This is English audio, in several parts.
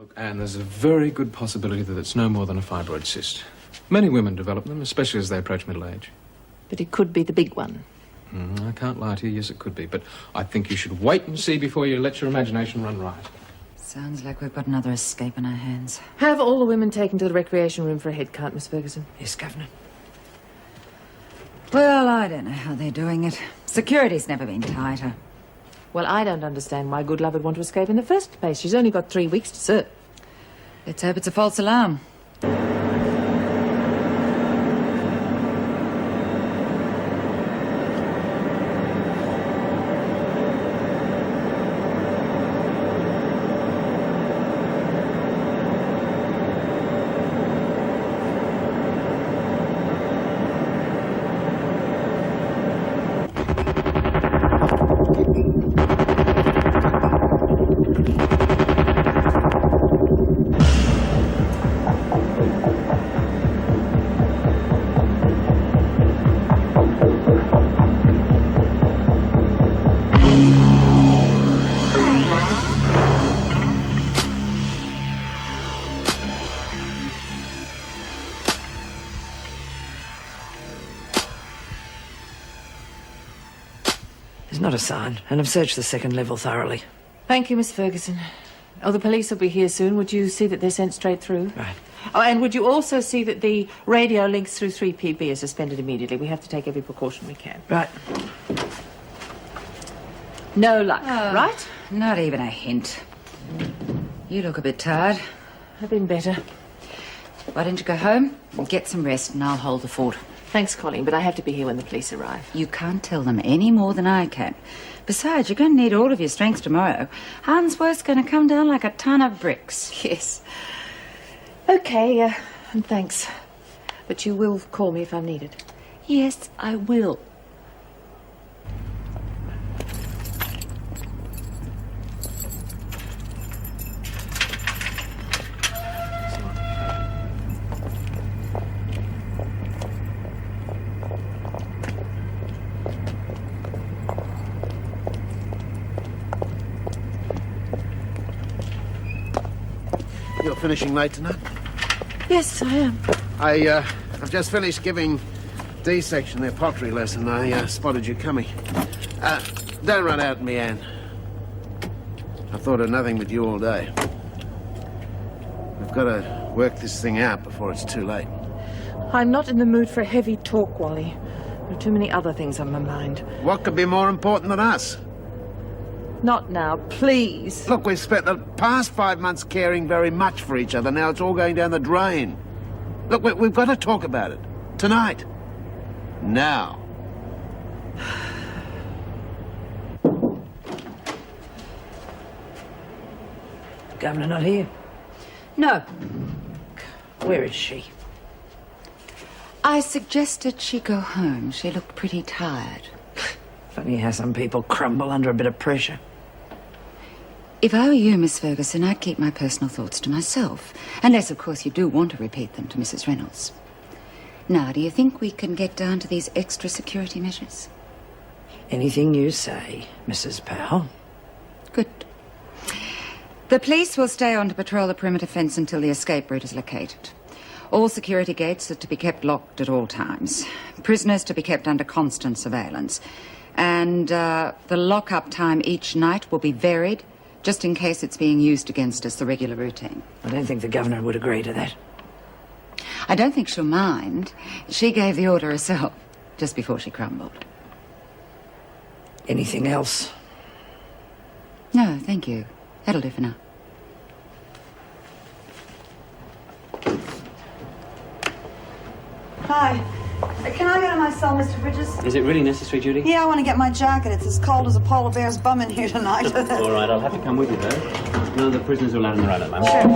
Look, Anne, there's a very good possibility that it's no more than a fibroid cyst. Many women develop them, especially as they approach middle age. But it could be the big one. I can't lie to you. Yes, it could be. But I think you should wait and see before you let your imagination run riot. Sounds like we've got another escape on our hands. Have all the women taken to the recreation room for a head count, Miss Ferguson? Yes, Governor. Well, I don't know how they're doing it. Security's never been tighter. Well, I don't understand why good love would want to escape in the first place. She's only got 3 weeks to serve. Let's hope it's a false alarm. There's not a sign, and I've searched the second level thoroughly. Thank you, Miss Ferguson. Oh, the police will be here soon. Would you see that they're sent straight through? Right. Oh, and would you also see that the radio links through 3PB are suspended immediately? We have to take every precaution we can. Right. No luck, right? Not even a hint. You look a bit tired. I've been better. Why don't you go home and get some rest, and I'll hold the fort. Thanks, Colleen, but I have to be here when the police arrive. You can't tell them any more than I can. Besides, you're going to need all of your strength tomorrow. Harnsworth's going to come down like a ton of bricks. Yes. Okay, and thanks. But you will call me if I'm needed. Yes, I will. You're finishing late tonight? Yes, I am. I've just finished giving D section their pottery lesson. I spotted you coming. Don't run out at me, Anne. I've thought of nothing but you all day. We've got to work this thing out before it's too late. I'm not in the mood for heavy talk, Wally. There are too many other things on my mind. What could be more important than us? Not now, please. Look, we've spent the past 5 months caring very much for each other. Now it's all going down the drain. Look, we've got to talk about it. Tonight. Now. Governor not here. No. Where is she? I suggested she go home. She looked pretty tired. Funny how some people crumble under a bit of pressure. If I were you, Miss Ferguson, I'd keep my personal thoughts to myself. Unless, of course, you do want to repeat them to Mrs. Reynolds. Now, do you think we can get down to these extra security measures? Anything you say, Mrs. Powell. Good. The police will stay on to patrol the perimeter fence until the escape route is located. All security gates are to be kept locked at all times. Prisoners to be kept under constant surveillance. And the lock-up time each night will be varied, just in case it's being used against us, the regular routine. I don't think the governor would agree to that. I don't think she'll mind. She gave the order herself, just before she crumbled. Anything else? No, thank you. That'll do for now. Hi. Can I go to my cell, Mr. Bridges? Is it really necessary, Judy? Yeah, I want to get my jacket. It's as cold as a polar bear's bum in here tonight. All right, I'll have to come with you, though. None of the prisoners are allowed on their own at the moment. Sure.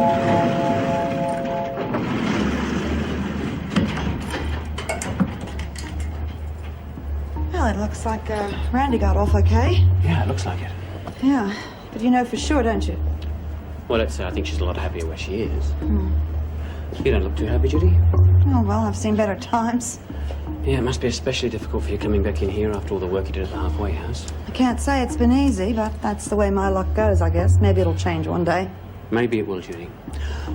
Well, it looks like Randy got off okay. Yeah, it looks like it. Yeah, but you know for sure, don't you? Well, let's say I think she's a lot happier where she is. You don't look too happy, Judy. Oh, well, I've seen better times. Yeah, it must be especially difficult for you coming back in here after all the work you did at the halfway house. I can't say it's been easy, but that's the way my luck goes, I guess. Maybe it'll change one day. Maybe it will, Judy.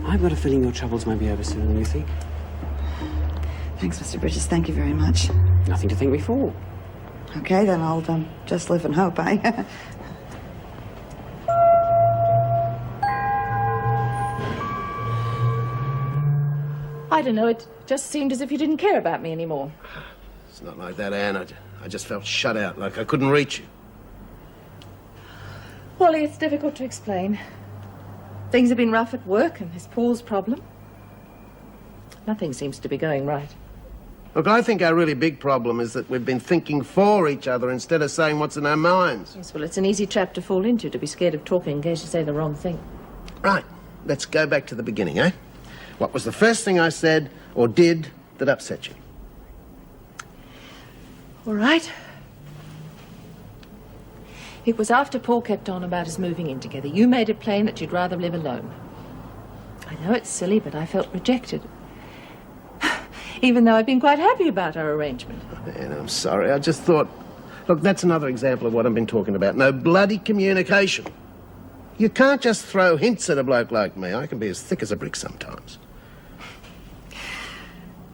I've got a feeling your troubles may be over sooner than you think. Thanks, Mr. Bridges. Thank you very much. Nothing to thank me for. Okay, then I'll just live and hope, eh? I don't know, it just seemed as if you didn't care about me anymore. It's not like that, Anne. I just felt shut out, like I couldn't reach you. Wally, it's difficult to explain. Things have been rough at work, and there's Paul's problem. Nothing seems to be going right. Look, I think our really big problem is that we've been thinking for each other instead of saying what's in our minds. Yes, well, it's an easy trap to fall into, to be scared of talking in case you say the wrong thing. Right, let's go back to the beginning, eh? What was the first thing I said or did that upset you? All right. It was after Paul kept on about us moving in together. You made it plain that you'd rather live alone. I know it's silly, but I felt rejected. Even though I'd been quite happy about our arrangement. Man, I'm sorry. I just thought... Look, that's another example of what I've been talking about. No bloody communication. You can't just throw hints at a bloke like me. I can be as thick as a brick sometimes.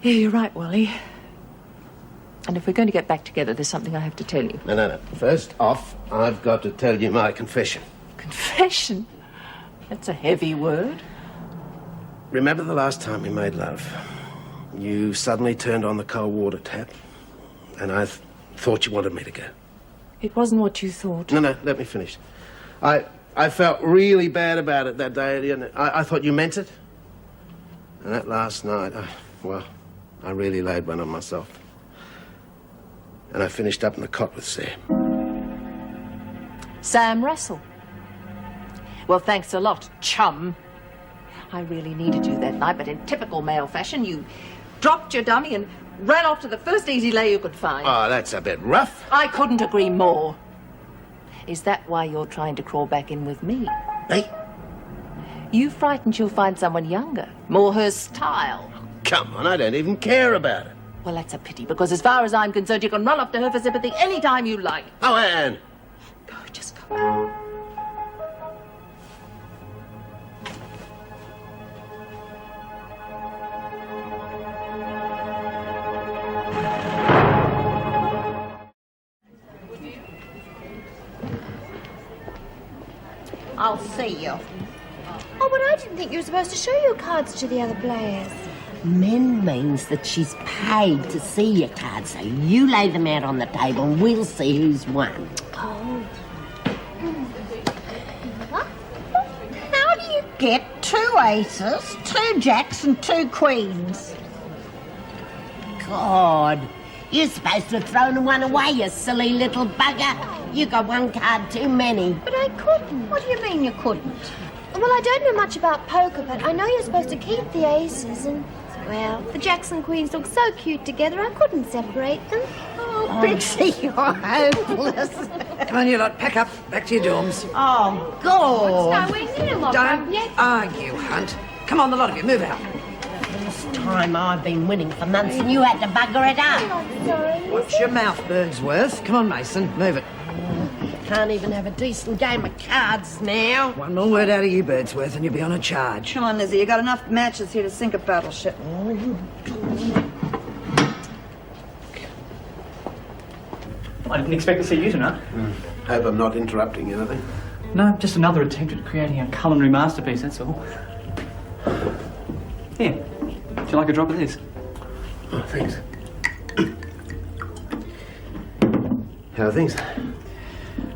Yeah, you're right, Wally. And if we're going to get back together, there's something I have to tell you. No. First off, I've got to tell you my confession. Confession? That's a heavy word. Remember the last time we made love? You suddenly turned on the cold water tap, and I thought you wanted me to go. It wasn't what you thought. No, let me finish. I felt really bad about it that day, and I thought you meant it. And that last night, I really laid one on myself. And I finished up in the cot with Sam. Sam Russell. Well, thanks a lot, chum. I really needed you that night, but in typical male fashion, you dropped your dummy and ran off to the first easy lay you could find. Oh, that's a bit rough. I couldn't agree more. Is that why you're trying to crawl back in with me? Hey? You frightened you'll find someone younger, more her style. Come on, I don't even care about it. Well, that's a pity, because as far as I'm concerned, you can run off to her for sympathy any time you like. Oh, Anne. Go, just go. I'll see you. Oh, but I didn't think you were supposed to show your cards to the other players. Men means that she's paid to see your cards, so you lay them out on the table and we'll see who's won. Oh. What? How do you get 2 aces, 2 jacks and 2 queens? God, you're supposed to have thrown one away, you silly little bugger. You got 1 card too many. But I couldn't. What do you mean you couldn't? Well, I don't know much about poker, but I know you're supposed to keep the aces and... Well, the jacks and queens look so cute together, I couldn't separate them. Oh, Brixie, you're hopeless. Come on, you lot, pack up. Back to your dorms. Oh, God. Nowhere near my Don't yet. argue, Hunt. Come on, the lot of you, move out. This time I've been winning for months and you had to bugger it up. I'm sorry. Watch your mouth, Birdsworth. Come on, Mason, move it. Can't even have a decent game of cards now. One more word out of you, Birdsworth, and you'll be on a charge. Come on, Lizzie. You got enough matches here to sink a battleship. I didn't expect to see you tonight. Hope I'm not interrupting anything. No, just another attempt at creating a culinary masterpiece, that's all. Here, would you like a drop of this? Oh, thanks. How are things?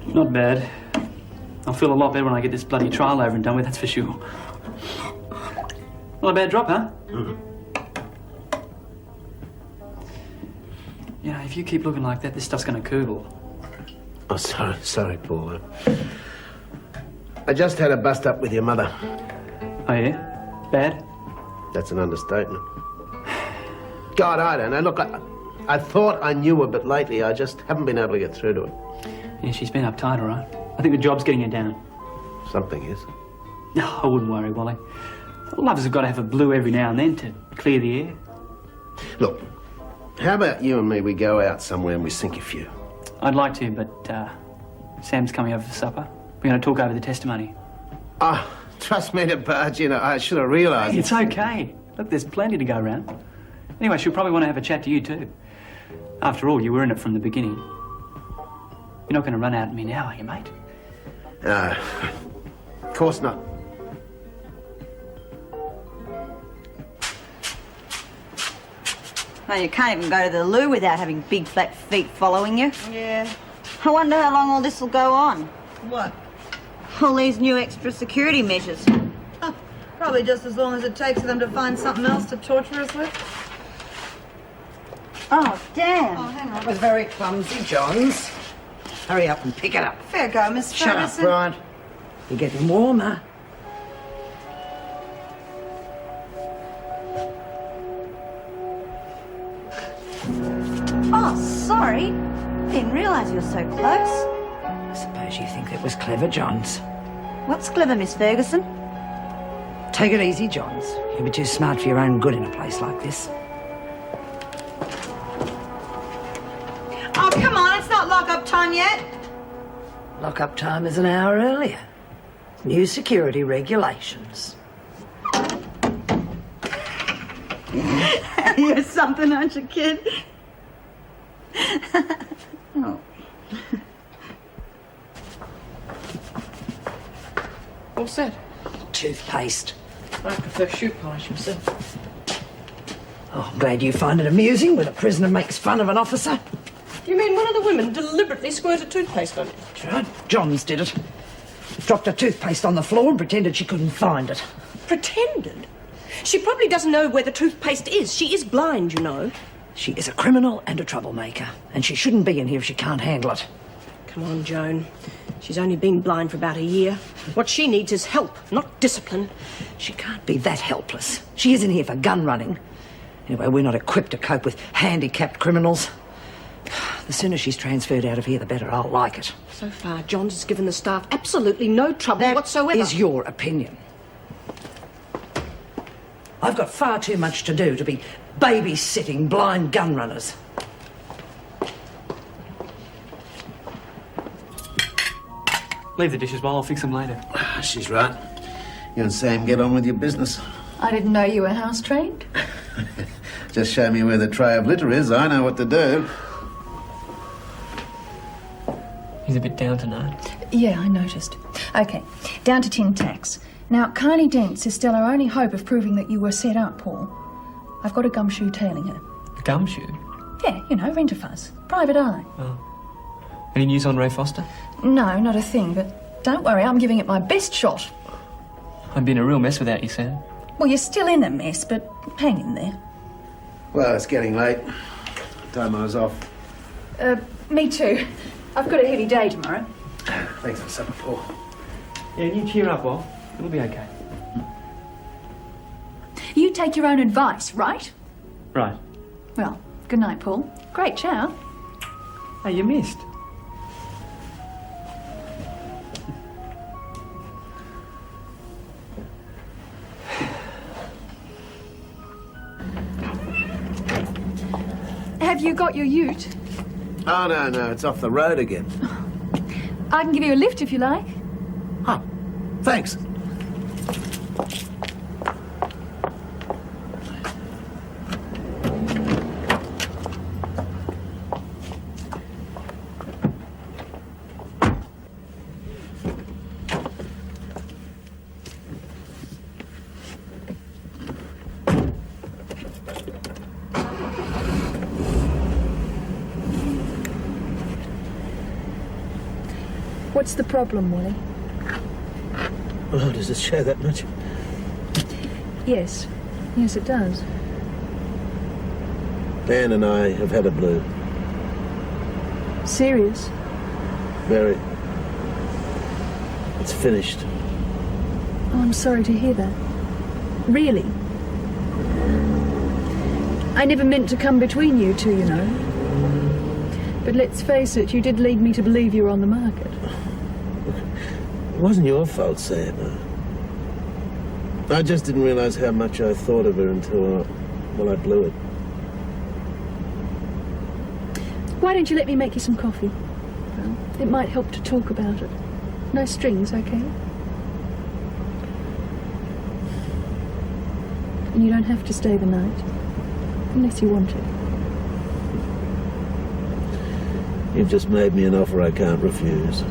Not bad. I'll feel a lot better when I get this bloody trial over and done with, that's for sure. Not a bad drop, huh? You know, if you keep looking like that, this stuff's gonna curdle. Oh, sorry, Paul. I just had a bust up with your mother. Oh, yeah? Bad? That's an understatement. God, I don't know. Look, I thought I knew her, but lately I just haven't been able to get through to her. Yeah, she's been uptight, all right. I think the job's getting her down. Something is. No, I wouldn't worry, Wally. Lovers have got to have a blue every now and then to clear the air. Look, how about you and me, we go out somewhere and we sink a few? I'd like to, but Sam's coming over for supper. We're going to talk over the testimony. Ah, Trust me to barge in. I should have realised. It's okay. Look, there's plenty to go around. Anyway, she'll probably want to have a chat to you too. After all, you were in it from the beginning. You're not going to run out at me now, are you, mate? No, of course not. Well, you can't even go to the loo without having big flat feet following you. Yeah. I wonder how long all this will go on. What? All these new extra security measures. Oh, probably just as long as it takes for them to find something else to torture us with. Oh, damn. Oh, hang That on. was very clumsy, Johns. Hurry up and pick it up. Fair go, Miss Shut up, Ferguson. Brian. You're getting warmer. Oh, sorry. Didn't realise you were so close. I suppose you think it was clever, Johns. What's clever, Miss Ferguson? Take it easy, Johns. You'll be too smart for your own good in a place like this. Oh, come on, it's not lock-up time yet. Lock-up time is an hour earlier. New security regulations. You're something, aren't you, kid? Oh. What's that? Toothpaste. I prefer shoe polish myself. Oh, I'm glad you find it amusing when a prisoner makes fun of an officer. You mean one of the women deliberately squirted toothpaste on you? That's right. Johns did it. Dropped her toothpaste on the floor and pretended she couldn't find it. Pretended? She probably doesn't know where the toothpaste is. She is blind, you know. She is a criminal and a troublemaker, and she shouldn't be in here if she can't handle it. Come on, Joan. She's only been blind for about a year. What she needs is help, not discipline. She can't be that helpless. She isn't here for gun running. Anyway, we're not equipped to cope with handicapped criminals. The sooner she's transferred out of here, the better I'll like it. So far, Johns has given the staff absolutely no trouble That whatsoever. is your opinion. I've got far too much to do to be babysitting blind gun runners. Leave the dishes while I'll fix them later. She's right. You and Sam get on with your business. I didn't know you were house trained. Just show me where the tray of litter is. I know what to do. He's a bit down tonight. Yeah, I noticed. OK, down to 10 tacks. Now, Carney Dents is still our only hope of proving that you were set up, Paul. I've got a gumshoe tailing her. A gumshoe? Yeah, you know, rent-a-fuzz. Private eye. Oh. Any news on Ray Foster? No, not a thing, but don't worry, I'm giving it my best shot. I'd be in a real mess without you, Sam. Well, you're still in a mess, but hang in there. Well, it's getting late. Time I was off. Me too. I've got a heavy day tomorrow. Thanks for supper, Paul. Yeah, you cheer up, Will. It'll be okay. You take your own advice, right? Right. Well, good night, Paul. Great chow. Hey, you missed. Have you got your ute? Oh, no, it's off the road again. I can give you a lift if you like. Oh, thanks. What's the problem, Wally? Oh, does this show that much? Yes. Yes, it does. Anne and I have had a blue. Serious? Very. It's finished. Oh, I'm sorry to hear that. Really? I never meant to come between you two, you know. But let's face it, you did lead me to believe you were on the market. It wasn't your fault, Sam. I just didn't realise how much I thought of her until, I blew it. Why don't you let me make you some coffee? Well, it might help to talk about it. No strings, okay? And you don't have to stay the night. Unless you want to. You've just made me an offer I can't refuse.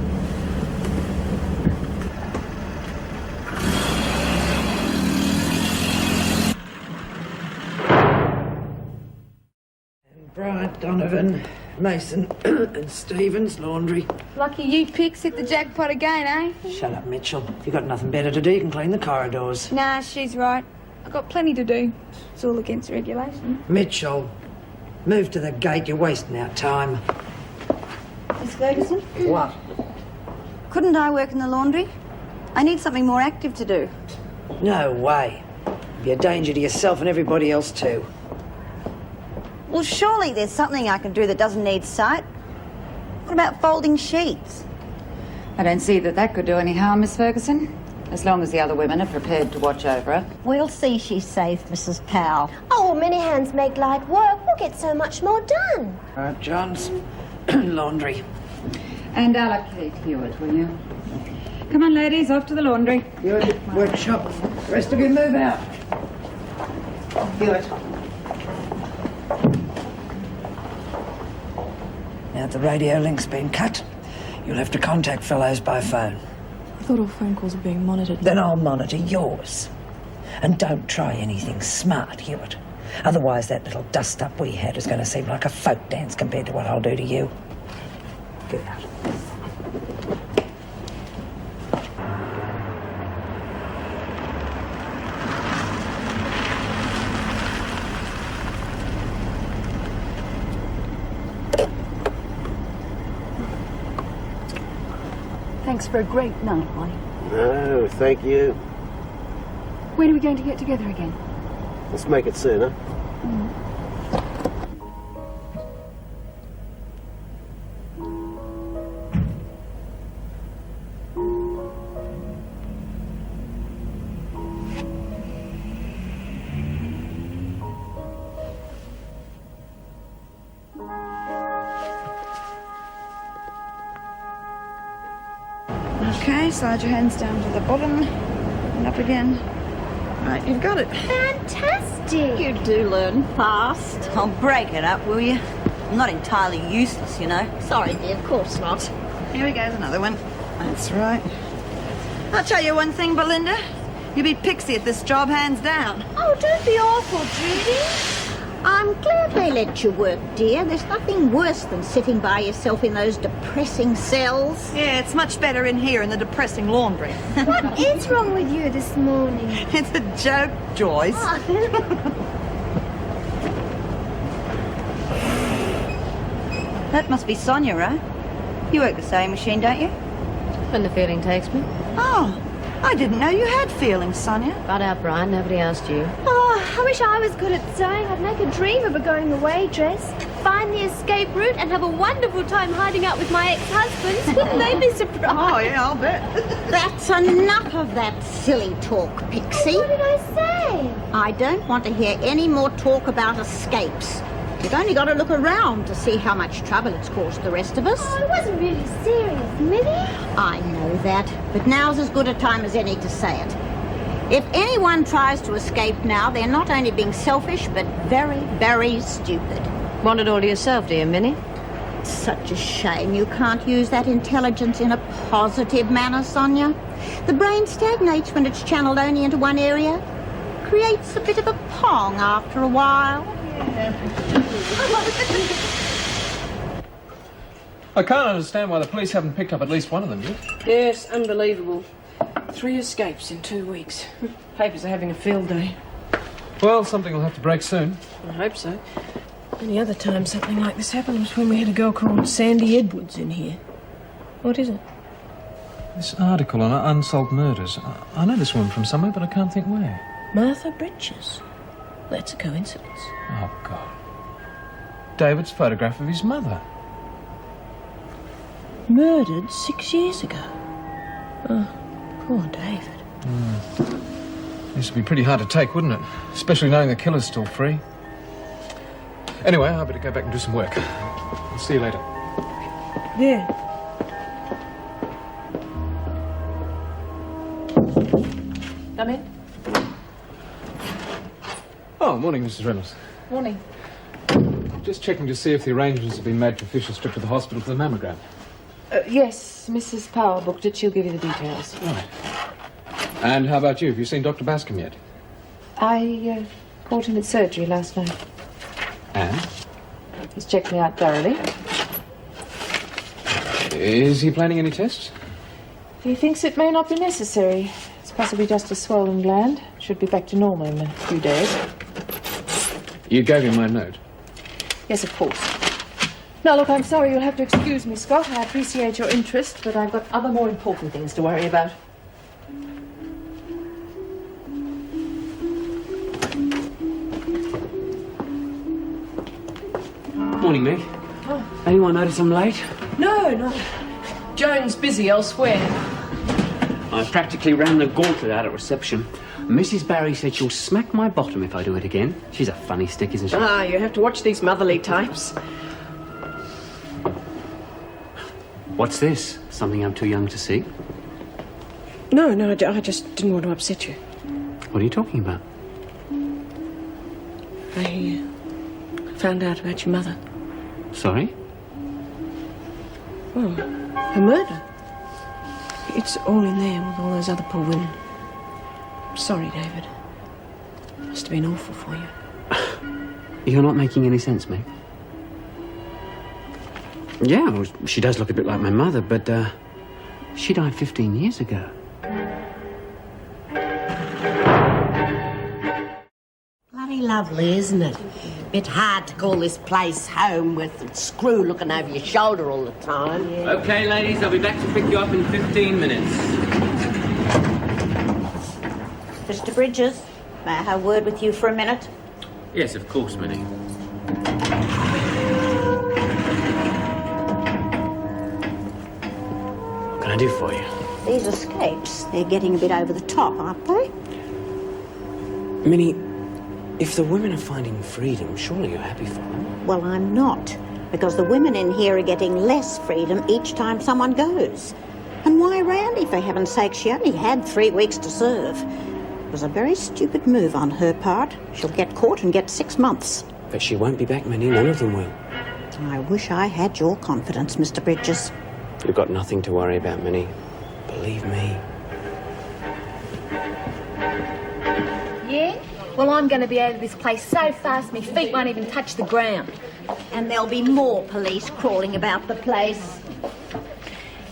Bryant, Donovan, Mason and Stevens, laundry. Lucky you picks hit the jackpot again, eh? Shut up, Mitchell. You got nothing better to do, you can clean the corridors. Nah, she's right. I've got plenty to do. It's all against regulation. Mitchell, move to the gate, you're wasting our time. Miss Ferguson? What? Couldn't I work in the laundry? I need something more active to do. No way. It'd be a danger to yourself and everybody else too. Well, surely there's something I can do that doesn't need sight. What about folding sheets? I don't see that could do any harm, Miss Ferguson. As long as the other women are prepared to watch over her. We'll see she's safe, Mrs. Powell. Oh, many hands make light work. We'll get so much more done. Right, Johns. Laundry. And allocate Hewitt, will you? Come on, ladies, off to the laundry. Hewitt, workshop. The rest of you move out. Hewitt. Now the radio link's been cut. You'll have to contact fellows by phone. I thought all phone calls were being monitored. Then I'll monitor yours. And don't try anything smart, Hewitt. Otherwise that little dust-up we had is going to seem like a folk dance compared to what I'll do to you. Get out. Thanks for a great night, Bonnie. No, thank you. When are we going to get together again? Let's make it soon, huh? Okay, slide your hands down to the bottom and up again. Right, you've got it. Fantastic. You do learn fast. I'll break it up, will you? I'm not entirely useless, you know. Sorry, dear, of course not. Here we goes, another one. That's right. I'll tell you one thing, Belinda. You'll be pixie at this job, hands down. Oh, don't be awful, Judy. I'm glad they let you work, dear. There's nothing worse than sitting by yourself in those depressing cells. Yeah, it's much better in here in the depressing laundry. What is wrong with you this morning? It's a joke, Joyce. That must be Sonia, right? You work the sewing machine, don't you? When the feeling takes me. Oh, I didn't know you had feelings, Sonia. Got out, Brian. Nobody asked you. Oh, I wish I was good at sewing. I'd make a dream of becoming a waitress, find the escape route, and have a wonderful time hiding out with my ex-husbands. Wouldn't they be surprised? Oh, yeah, I'll bet. That's enough of that silly talk, Pixie. What did I say? I don't want to hear any more talk about escapes. You've only got to look around to see how much trouble it's caused the rest of us. Oh, it wasn't really serious, Millie. I know that, but now's as good a time as any to say it. If anyone tries to escape now, they're not only being selfish, but very, very stupid. Want it all to yourself, do you, Minnie? It's such a shame you can't use that intelligence in a positive manner, Sonia. The brain stagnates when it's channeled only into one area. Creates a bit of a pong after a while. I can't understand why the police haven't picked up at least one of them yet. Yes, unbelievable. 3 escapes in 2 weeks. Papers are having a field day. Well, something will have to break soon. I hope so. Any other time something like this happened was when we had a girl called Sandy Edwards in here. What is it? This article on unsolved murders. I know this woman from somewhere, but I can't think where. Martha Bridges. That's a coincidence. Oh, God. David's photograph of his mother. Murdered 6 years ago. Oh, poor David. This would be pretty hard to take, wouldn't it? Especially knowing the killer's still free. Anyway, I better go back and do some work. I'll see you later. Yeah. Come in. Oh, morning, Mrs. Reynolds. Morning. Just checking to see if the arrangements have been made for Fisher's trip to the hospital for the mammogram. Yes, Mrs. Powell booked it. She'll give you the details. Right. And how about you? Have you seen Dr. Bascom yet? I caught him at surgery last night. And? He's checked me out thoroughly. Is he planning any tests? He thinks it may not be necessary. It's possibly just a swollen gland. Should be back to normal in a few days. You gave him my note. Yes, of course. Now, look, I'm sorry. You'll have to excuse me, Scott. I appreciate your interest, but I've got other more important things to worry about. Morning, Meg. Oh. Anyone notice I'm late? No. Joan's busy elsewhere. I practically ran the gauntlet out at reception. Mrs. Barry said she'll smack my bottom if I do it again. She's a funny stick, isn't she? Ah, you have to watch these motherly types. What's this? Something I'm too young to see? No, I just didn't want to upset you. What are you talking about? I found out about your mother. Sorry? Oh, her murder. It's all in there with all those other poor women. Sorry, David. Must have been awful for you. You're not making any sense, Meg. Yeah, well, she does look a bit like my mother, but she died 15 years ago. Bloody lovely, isn't it? Bit hard to call this place home with a screw looking over your shoulder all the time. Yeah. Okay, ladies, I'll be back to pick you up in 15 minutes. Mr. Bridges, may I have a word with you for a minute? Yes, of course, Minnie. What can I do for you? These escapes, they're getting a bit over the top, aren't they? Minnie, if the women are finding freedom, surely you're happy for them. Well, I'm not, because the women in here are getting less freedom each time someone goes. And why Randy, for heaven's sake? She only had 3 weeks to serve. It was a very stupid move on her part. She'll get caught and get 6 months. But she won't be back, Minnie. None of them will. I wish I had your confidence, Mr. Bridges. You've got nothing to worry about, Minnie. Believe me. Yeah? Well, I'm going to be out of this place so fast my feet won't even touch the ground. And there'll be more police crawling about the place.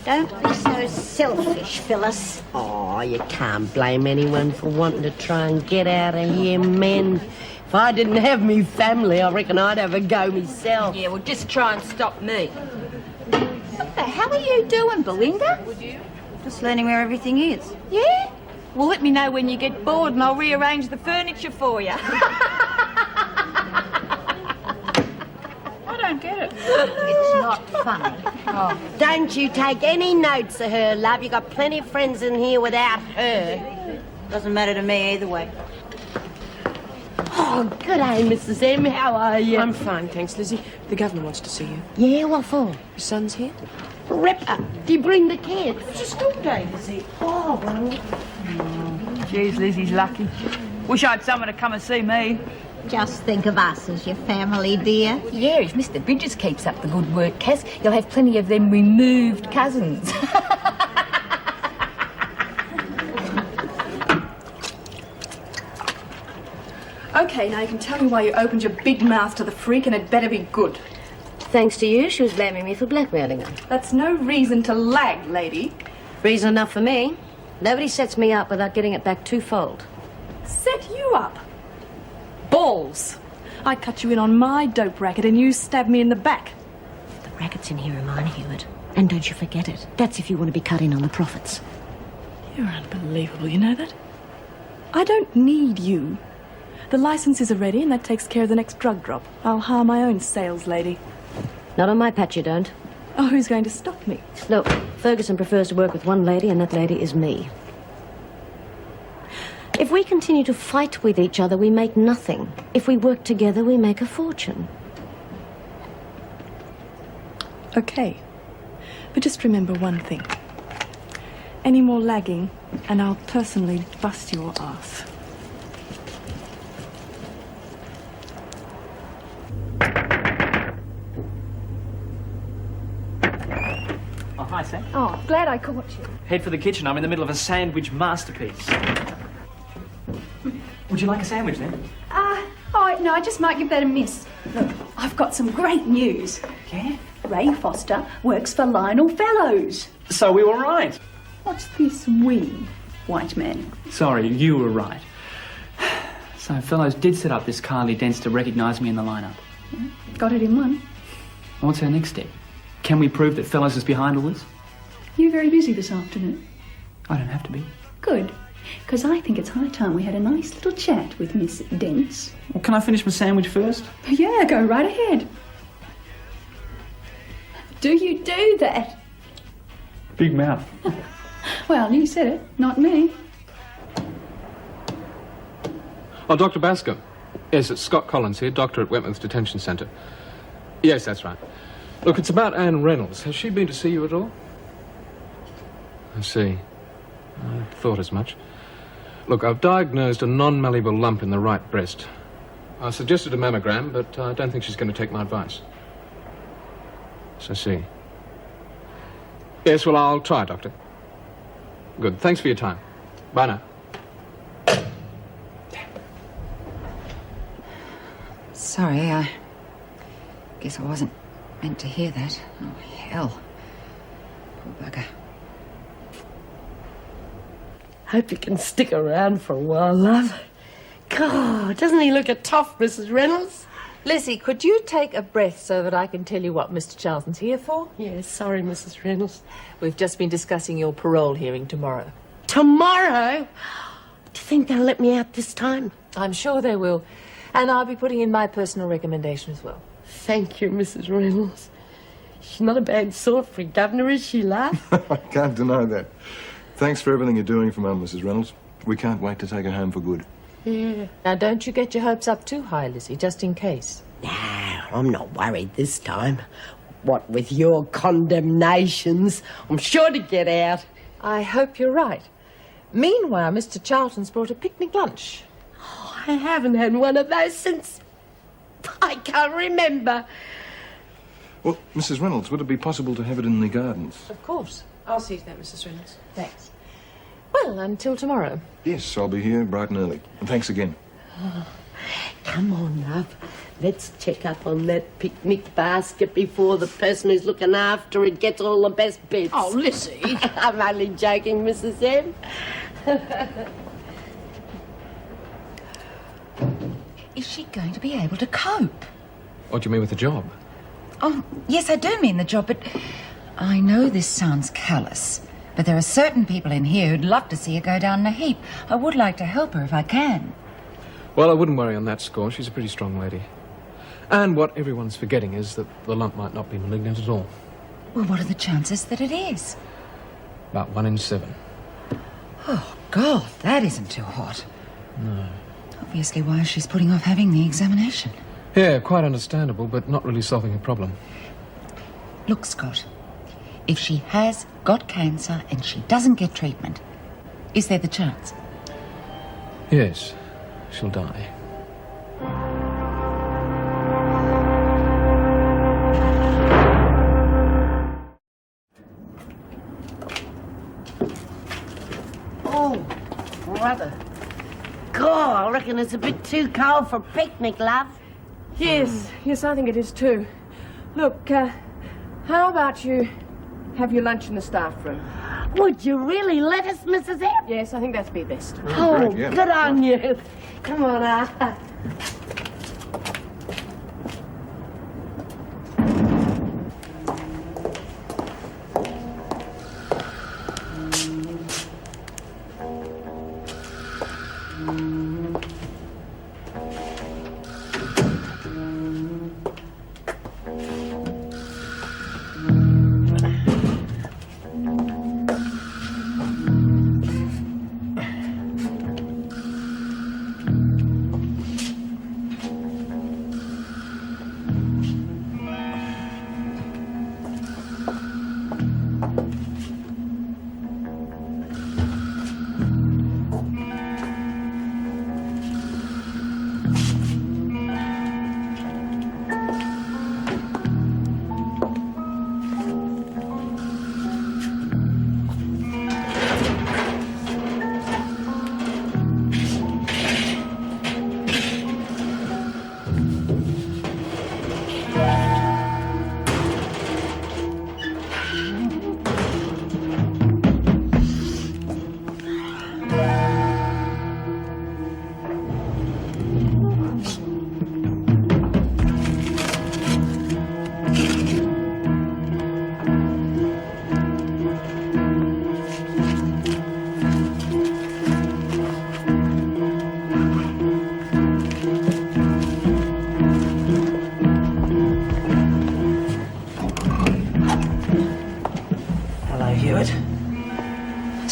Don't be so selfish, Phyllis. Oh, you can't blame anyone for wanting to try and get out of here, men. If I didn't have me family, I reckon I'd have a go myself. Yeah, well, just try and stop me. What the hell are you doing, Belinda? Just learning where everything is. Yeah? Well, let me know when you get bored and I'll rearrange the furniture for you. I don't get it. It's not funny. Oh, don't you take any notes of her, love. You got plenty of friends in here without her. Doesn't matter to me either way. Oh, good day, Mrs. M. How are you? I'm fine, thanks, Lizzie. The governor wants to see you. Yeah, what for? Your son's here? Ripper. Do you bring the kids? It's a school day, is it? Oh, well. Geez, Lizzie's lucky. Wish I had someone to come and see me. Just think of us as your family, dear. Yeah, if Mr. Bridges keeps up the good work, Cass, you'll have plenty of them removed cousins. Okay, now you can tell me why you opened your big mouth to the freak, and it better be good. Thanks to you, she was blaming me for blackmailing her. That's no reason to lag, lady. Reason enough for me. Nobody sets me up without getting it back twofold. Set you up? Balls. I cut you in on my dope racket and you stabbed me in the back. The racket's in here are mine, Hewitt. And don't you forget it. That's if you want to be cut in on the profits. You're unbelievable, you know that? I don't need you. The licenses are ready and that takes care of the next drug drop. I'll hire my own sales lady. Not on my patch, you don't. Oh, who's going to stop me? Look, Ferguson prefers to work with one lady, and that lady is me. If we continue to fight with each other, we make nothing. If we work together, we make a fortune. Okay. But just remember one thing. Any more lagging, and I'll personally bust your ass. nice, eh? Oh, glad I caught you. Head for the kitchen. I'm in the middle of a sandwich masterpiece. Would you like a sandwich then? Oh, no, I just might give that a miss. Look, I've got some great news. Yeah? Ray Foster works for Lionel Fellows. So we were right. What's this we, white man? Sorry, you were right. So Fellows did set up this Carly Dents to recognise me in the lineup. Yeah, got it in one. What's our next step? Can we prove that Fellows is behind all this? You're very busy this afternoon. I don't have to be. Good, because I think it's high time we had a nice little chat with Miss Dents. Well, can I finish my sandwich first? Yeah, go right ahead. Do you do that? Big mouth. Well, you said it, not me. Oh, Dr. Bascom. Yes, it's Scott Collins here, doctor at Wentworth Detention Centre. Yes, that's right. Look, it's about Anne Reynolds. Has she been to see you at all? I see. I thought as much. Look, I've diagnosed a non-malleable lump in the right breast. I suggested a mammogram, but I don't think she's going to take my advice. So I see. Yes, well, I'll try, Doctor. Good. Thanks for your time. Bye now. Sorry, I guess I wasn't meant to hear that. Oh, hell. Poor bugger. Hope you can stick around for a while, love. God, doesn't he look a tough, Mrs. Reynolds? Lizzie, could you take a breath so that I can tell you what Mr. Charlton's here for? Yes, sorry, Mrs. Reynolds. We've just been discussing your parole hearing tomorrow. Tomorrow? Do you think they'll let me out this time? I'm sure they will. And I'll be putting in my personal recommendation as well. Thank you, Mrs. Reynolds. She's not a bad sort for a governor, is she, love? I can't deny that. Thanks for everything you're doing for Mum, Mrs. Reynolds. We can't wait to take her home for good. Yeah. Now, don't you get your hopes up too high, Lizzie, just in case. No, I'm not worried this time. What with your condemnations, I'm sure to get out. I hope you're right. Meanwhile, Mr. Charlton's brought a picnic lunch. Oh, I haven't had one of those since I can't remember. Well, Mrs. Reynolds, would it be possible to have it in the gardens? Of course. I'll see to that, Mrs. Reynolds. Thanks. Well, until tomorrow. Yes, I'll be here bright and early. And thanks again. Oh, come on, love. Let's check up on that picnic basket before the person who's looking after it gets all the best bits. Oh, Lizzie. I'm only joking, Mrs. M. Is she going to be able to cope? What do you mean with the job? Oh, yes, I do mean the job, but I know this sounds callous, but there are certain people in here who'd love to see her go down in a heap. I would like to help her if I can. Well, I wouldn't worry on that score. She's a pretty strong lady. And what everyone's forgetting is that the lump might not be malignant at all. Well, what are the chances that it is? About 1 in 7. Oh, God, that isn't too hot. No. Obviously why she's putting off having the examination. Yeah, quite understandable, but not really solving a problem. Look, Scott, if she has got cancer and she doesn't get treatment, is there the chance? Yes, she'll die. Oh, brother. God, I reckon it's a bit too cold for a picnic, love. Yes, I think it is too. Look, how about you have your lunch in the staff room? Would you really let us, Mrs. M? Yes, I think that'd be best. Oh, great, yeah. good on you. Come on, Arthur.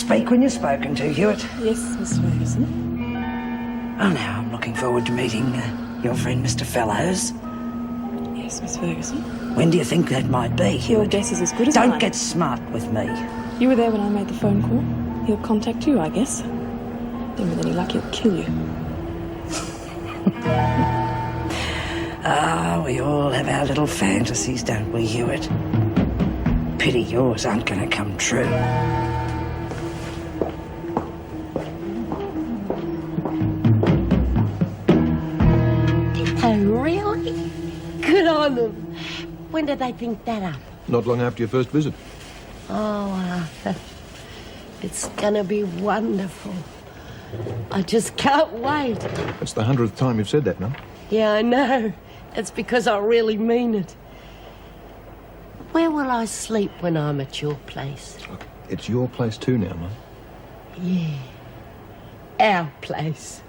Speak when you're spoken to, Hewitt. Yes, Miss Ferguson. Oh, now I'm looking forward to meeting your friend Mr. Fellows. Yes, Miss Ferguson. When do you think that might be, Hewitt? Your guess is as good as mine. Don't get smart with me. You were there when I made the phone call. He'll contact you, I guess. Then with any luck, he'll kill you. Ah, we all have our little fantasies, don't we, Hewitt? Pity yours aren't going to come true. Oh, really? Good on them. When did they think that up? Not long after your first visit. Oh, Arthur. It's gonna be wonderful. I just can't wait. That's the 100th time you've said that, Mum. Yeah, I know. It's because I really mean it. Where will I sleep when I'm at your place? It's your place too now, Mum. Yeah. Our place.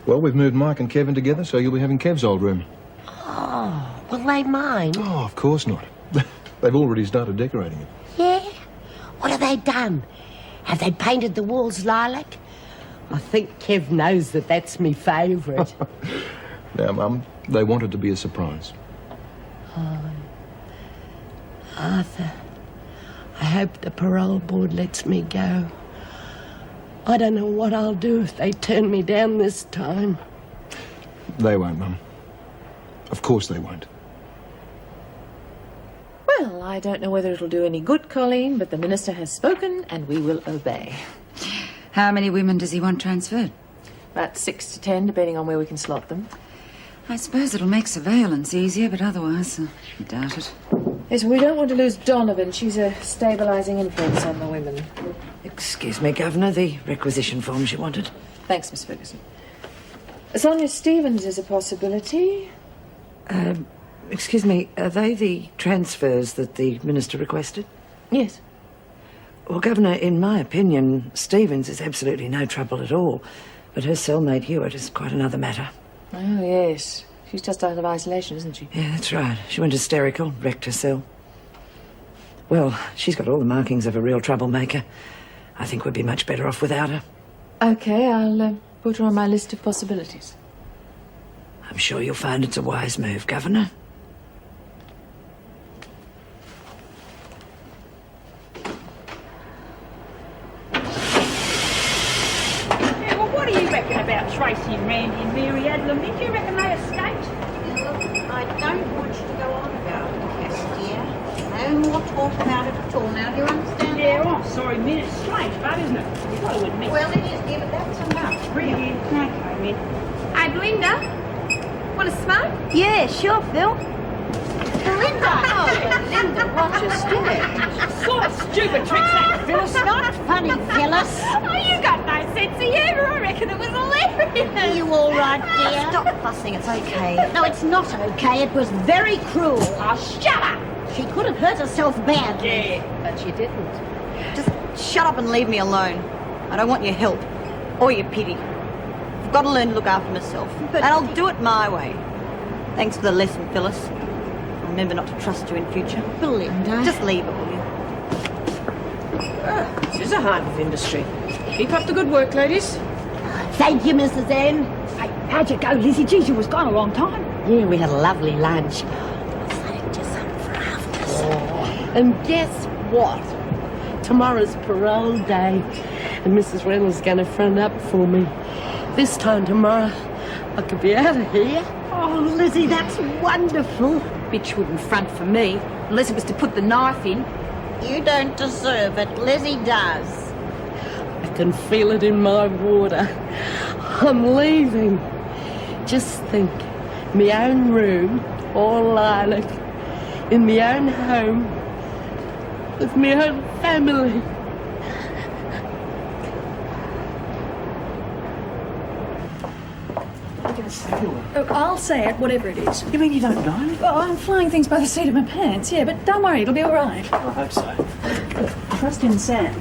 Well, we've moved Mike and Kevin together, so you'll be having Kev's old room. Oh, will they mind? Oh, of course not. They've already started decorating it. Yeah? What have they done? Have they painted the walls lilac? I think Kev knows that that's my favourite. Now, Mum, they want it to be a surprise. Oh. Arthur, I hope the parole board lets me go. I don't know what I'll do if they turn me down this time. They won't, Mum. Of course they won't. Well, I don't know whether it'll do any good, Colleen, but the Minister has spoken and we will obey. How many women does he want transferred? About 6 to 10, depending on where we can slot them. I suppose it'll make surveillance easier, but otherwise, I doubt it. Yes, we don't want to lose Donovan. She's a stabilising influence on the women. Excuse me, Governor, the requisition forms you wanted. Thanks, Miss Ferguson. Sonia Stevens is a possibility. Excuse me, are they the transfers that the Minister requested? Yes. Well, Governor, in my opinion, Stevens is absolutely no trouble at all. But her cellmate Hewitt is quite another matter. Oh, yes. She's just out of isolation, isn't she? Yeah, that's right. She went hysterical, wrecked her cell. Well, she's got all the markings of a real troublemaker. I think we'd be much better off without her. OK, I'll put her on my list of possibilities. I'm sure you'll find it's a wise move, Governor. Yeah, well, what do you reckon about Tracy and Randy and Mary Adlam? Did you reckon they escaped? I don't want you to go on about it, Cass, dear. No more talk about it at all now, do you understand? Yeah, well, I'm sorry, Min. It's strange, but isn't it? You've got to admit. Well, it is, dear, but that's enough, really. Yeah, okay, Min. Hey, Belinda. Want a smoke? Yeah, sure, Phil. Belinda! Oh, Belinda, watch your step. Sort of stupid tricks that, Phyllis. Not funny, Phyllis. Oh, you got no sense of humour. I reckon it was hilarious. You all right, dear? Stop fussing, it's okay. No, it's not okay. It was very cruel. Oh, shut up. She could have hurt herself badly. Yeah. But she didn't. Just shut up and leave me alone. I don't want your help or your pity. I've got to learn to look after myself. And I'll do it my way. Thanks for the lesson, Phyllis. Remember not to trust you in future. Belinda. Just leave it, will you? This is a hive of industry. Keep up the good work, ladies. Thank you, Mrs. N. Hey, how'd you go, Lizzie? Geez, you was gone a long time. Yeah, we had a lovely lunch. I saved you some for afters. And guess what? Tomorrow's parole day, and Mrs. Reynolds is going to front up for me. This time tomorrow, I could be out of here. Oh, Lizzie, that's wonderful. Bitch wouldn't front for me, unless it was to put the knife in. You don't deserve it. Lizzie does. I can feel it in my water. I'm leaving. Just think, my own room, all lilac, in my own home, with my own family. Look, I'll say it, whatever it is. You mean you don't know? Well, I'm flying things by the seat of my pants, yeah, but don't worry, it'll be all right. I hope so. Trust in Sam.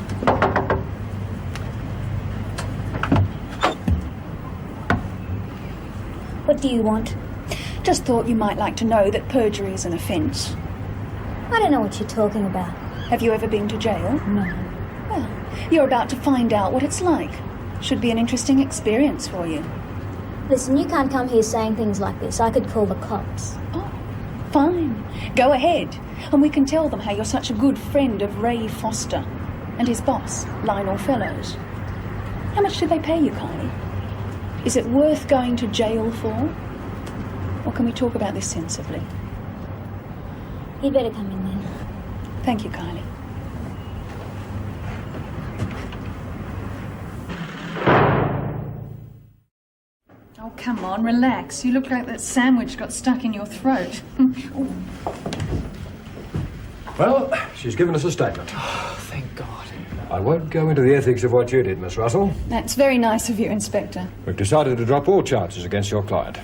What do you want? Just thought you might like to know that perjury is an offence. I don't know what you're talking about. Have you ever been to jail? No. Well, you're about to find out what it's like. Should be an interesting experience for you. Listen, you can't come here saying things like this. I could call the cops. Oh, fine. Go ahead. And we can tell them how you're such a good friend of Ray Foster and his boss, Lionel Fellows. How much do they pay you, Kylie? Is it worth going to jail for? Or can we talk about this sensibly? You'd better come in then. Thank you, Kylie. Oh, come on, relax. You look like that sandwich got stuck in your throat. Well, she's given us a statement. Oh, thank God. I won't go into the ethics of what you did, Miss Russell. That's very nice of you, Inspector. We've decided to drop all charges against your client.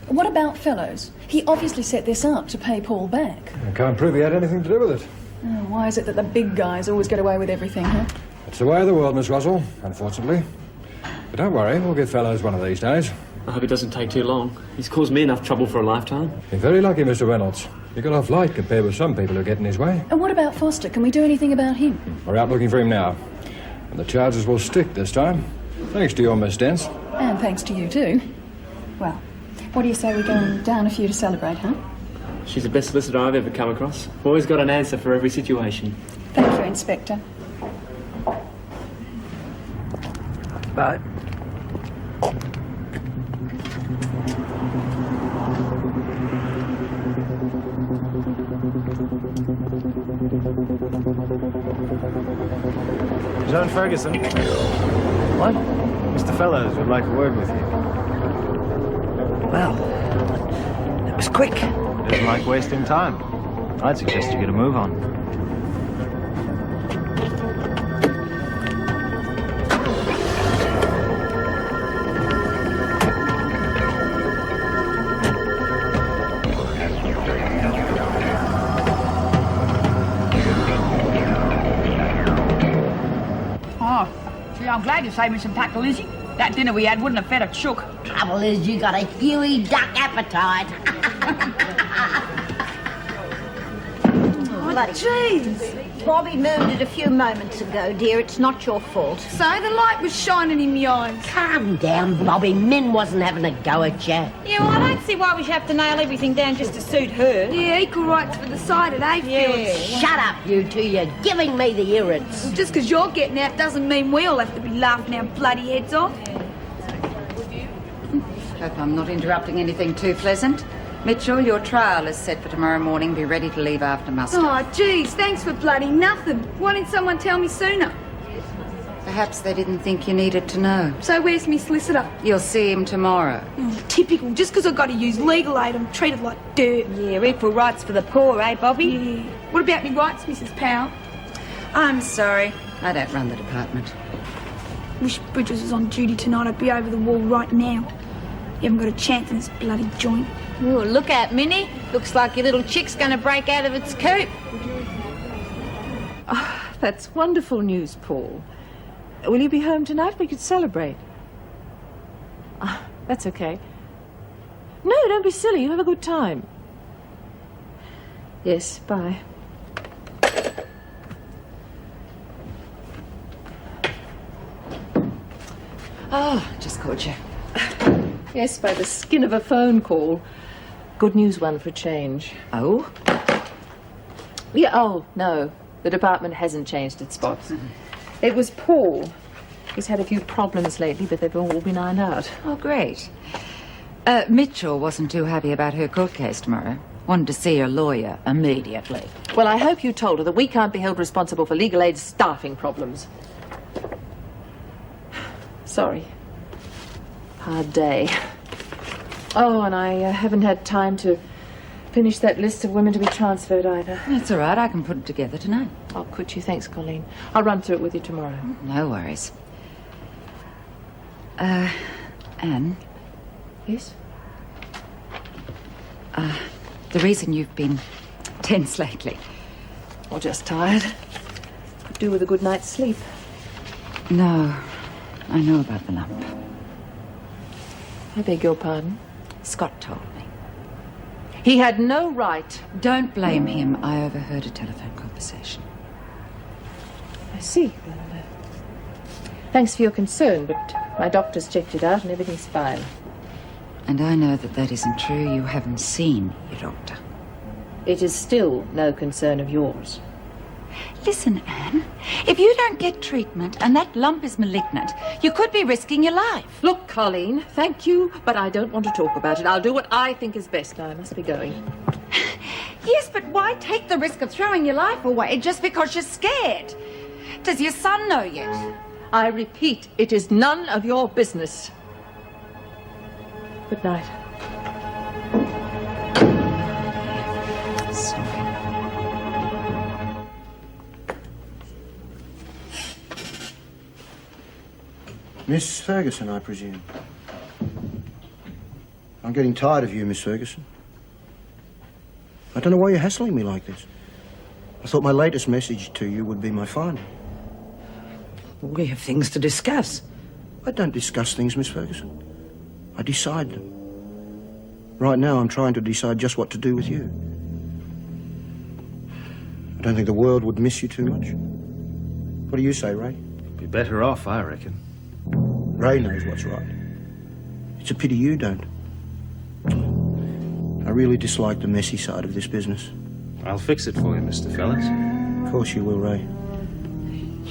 What about Fellows? He obviously set this up to pay Paul back. I can't prove he had anything to do with it. Oh, why is it that the big guys always get away with everything, huh? It's the way of the world, Miss Russell, unfortunately. But don't worry, we'll get Fellows one of these days. I hope it doesn't take too long. He's caused me enough trouble for a lifetime. You're very lucky, Mr. Reynolds. You got off light compared with some people who get in his way. And what about Foster? Can we do anything about him? We're out looking for him now. And the charges will stick this time. Thanks to you, Miss Dents. And thanks to you, too. Well, what do you say we go down a few to celebrate, huh? She's the best solicitor I've ever come across. Always got an answer for every situation. Thank you, Inspector. Bye. John Ferguson. What? Mr. Fellows would like a word with you. Well, that was quick. Doesn't like wasting time. I'd suggest you get a move on. Oh, gee, I'm glad you saved me some tackle, Lizzie. That dinner we had wouldn't have fed a chook. Trouble is, you got a Huey duck appetite. Bloody Jeez. Bobby moved it a few moments ago, dear. It's not your fault. So the light was shining in my eyes. Calm down, Bobby. Min wasn't having a go at you. Yeah, well, I don't see why we should have to nail everything down just to suit her. Yeah, equal rights for the side at Ayfield. Shut up, you two. You're giving me the irrits. Well, just because you're getting out doesn't mean we all have to be laughing our bloody heads off. Hope I'm not interrupting anything too pleasant. Mitchell, your trial is set for tomorrow morning. Be ready to leave after muster. Oh, geez, thanks for bloody nothing. Why didn't someone tell me sooner? Perhaps they didn't think you needed to know. So where's me solicitor? You'll see him tomorrow. Oh, typical. Just because I've got to use legal aid, I'm treated like dirt. Yeah, equal rights for the poor, eh, Bobby? Yeah. What about me rights, Mrs. Powell? I'm sorry. I don't run the department. Wish Bridges was on duty tonight. I'd be over the wall right now. You haven't got a chance in this bloody joint. Oh, look out, Minnie. Looks like your little chick's going to break out of its coop. Oh, that's wonderful news, Paul. Will you be home tonight? We could celebrate. That's okay. No, don't be silly. You have a good time. Yes, bye. Oh, just caught you. Yes, by the skin of a phone call. Good news one for a change. Oh? Yeah, oh, no. The department hasn't changed its spots. It was Paul. He's had a few problems lately, but they've all been ironed out. Oh, great. Mitchell wasn't too happy about her court case tomorrow. Wanted to see her lawyer immediately. Well, I hope you told her that we can't be held responsible for legal aid staffing problems. Sorry. Hard day. Oh, and I haven't had time to finish that list of women to be transferred either. That's all right. I can put it together tonight. Oh, could you? Thanks, Colleen. I'll run through it with you tomorrow. No worries. Anne? Yes? The reason you've been tense lately. Or just tired. Could do with a good night's sleep. No, I know about the lump. I beg your pardon? Scott told me. He had no right. Don't blame him. I overheard a telephone conversation. I see. Well, thanks for your concern, but my doctor's checked it out and everything's fine. And I know that that isn't true. You haven't seen your doctor. It is still no concern of yours. Listen, Anne, if you don't get treatment and that lump is malignant, you could be risking your life. Look, Colleen, thank you, but I don't want to talk about it. I'll do what I think is best. Now, I must be going. Yes, but why take the risk of throwing your life away just because you're scared? Does your son know yet? I repeat, it is none of your business. Good night. Sorry. Miss Ferguson, I presume. I'm getting tired of you, Miss Ferguson. I don't know why you're hassling me like this. I thought my latest message to you would be my final. We have things to discuss. I don't discuss things, Miss Ferguson. I decide them. Right now, I'm trying to decide just what to do with you. I don't think the world would miss you too much. What do you say, Ray? Be better off, I reckon. Ray knows what's right. It's a pity you don't. I really dislike the messy side of this business. I'll fix it for you, Mr. Fellas. Of course you will, Ray.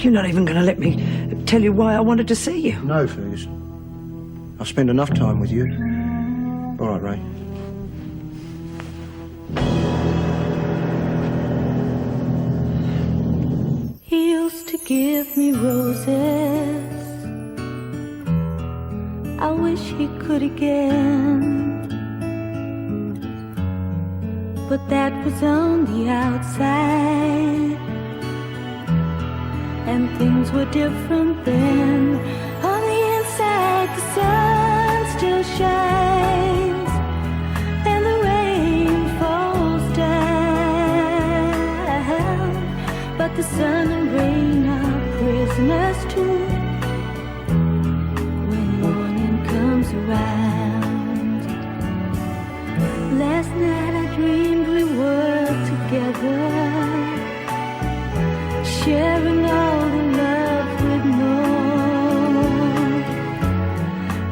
You're not even going to let me tell you why I wanted to see you. No, Ferguson. I've spent enough time with you. All right, Ray. He used to give me roses. I wish he could again. But that was on the outside, and things were different then. On the inside, the sun still shines, and the rain falls down. But the sun and rain are prisoners too when morning comes around. Last night I dreamed we were together, sharing all the love we'd known,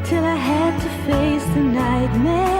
till I had to face the nightmare.